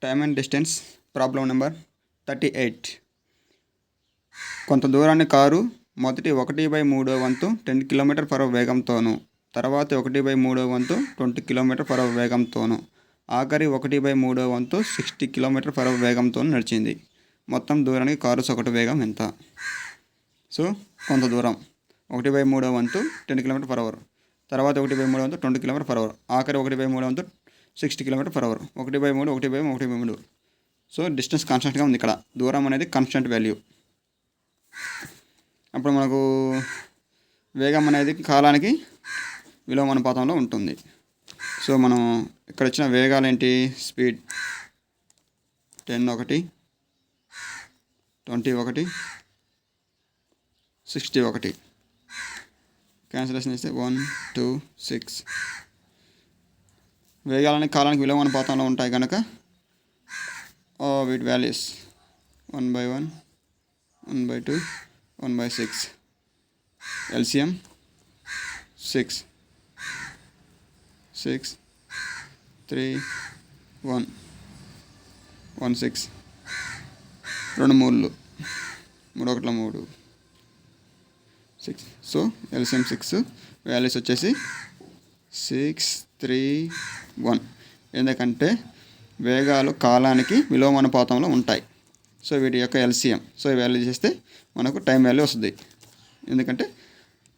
Time and distance problem number 38. కొంత దూరాన్ని car మొదటి 1/3 వంతు 10 km/h వేగంతోనూ, తర్వాత 1/3 వంతు 20 km/h వేగంతోనూ, ఆఖరి 1/3 వంతు 60 km/h వేగంతోనూ నడిచింది. మొత్తం దూరానికి కారు సగటు వేగం ఎంత? సో కొంత దూరం 1/3 వంతు 10 km/h, తర్వాత 1/3 వంతు 20 km/h, ఆఖరి 1/3 వంతు 60 km/h. 1/3 సో డిస్టెన్స్ కాన్స్టెంట్గా ఉంది. ఇక్కడ దూరం అనేది కాన్స్టెంట్ వాల్యూ. అప్పుడు మనకు వేగం అనేది కాలానికి విలోమానుపాతంలో ఉంటుంది. సో మనం ఇక్కడ ఇచ్చిన వేగాలు ఏంటి? స్పీడ్ 10 ఒకటి, 20 ఒకటి, 60 ఒకటి. క్యాన్సిలేషన్ చేస్తే 1 2 6. వేగాలని కాలానికి విలోమానుపాతంలో ఉంటాయి కనుక వీటి values 1/1, 1/2, 1/6. LCM 6 6 3 1 16. 2 3 3 1 3 6. So LCM 6, values వచ్చేసి 6 3 1. ఎందుకంటే వేగాలు కాలానికి విలోమానుపాతంలో ఉంటాయి. సో వీటి యొక్క ఎల్సిఎం, సో ఈ వాల్యూ చేస్తే మనకు టైం వాల్యూ వస్తుంది. ఎందుకంటే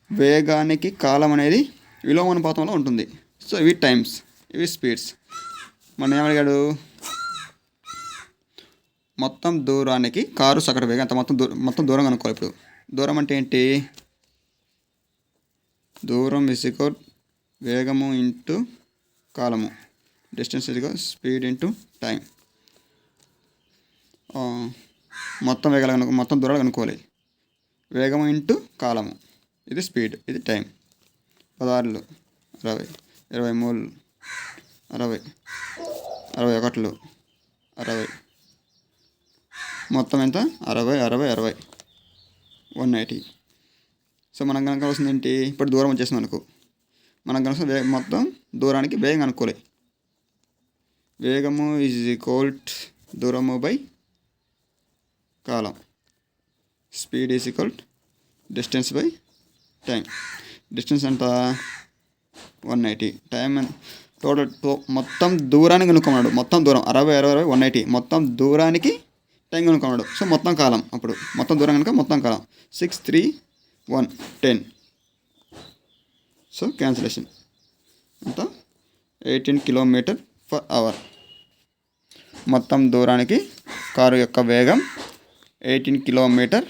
వేగానికి కాలం అనేది విలోమానుపాతంలో ఉంటుంది. సో ఇవి టైమ్స్, ఇవి స్పీడ్స్. మనం ఏమడిగాడు? మొత్తం దూరానికి కారు సగటు వేగం అంత. మొత్తం దూరం కనుక్కోవాలి. ఇప్పుడు దూరం అంటే ఏంటి? దూరం = వేగము ఇంటూ కాలము. Distance = speed into time. మొత్తం వేగాలు మొత్తం దూరాలు కనుక్కోవాలి. వేగము ఇంటూ కాలము, ఇది స్పీడ్, ఇది టైం. 16 60, 23 60, 61 60. మొత్తం ఎంత? 60 60 60 180. సో మనం కనుక్కోవాల్సింది ఏంటి? ఇప్పుడు దూరం వచ్చేసింది మనకు. మనం కనుక మొత్తం దూరానికి వేగం కనుక్కోవాలి. వేగము = దూరము by column. Speed = distance by time. Distance ఎంత? 180. టైం టోటల్ మొత్తం దూరానికి కనుక్కున్నాడు. మొత్తం దూరం 60 60 60 180. మొత్తం దూరానికి టైం కనుక్కున్నాడు. సో మొత్తం కాలం, అప్పుడు మొత్తం దూరం కనుక మొత్తం కాలం 6 3 1 10. సో క్యాన్సిలేషన్ ఎంత? 18 km/h. మొత్తం దూరానికి కారు యొక్క వేగం 18 km/h.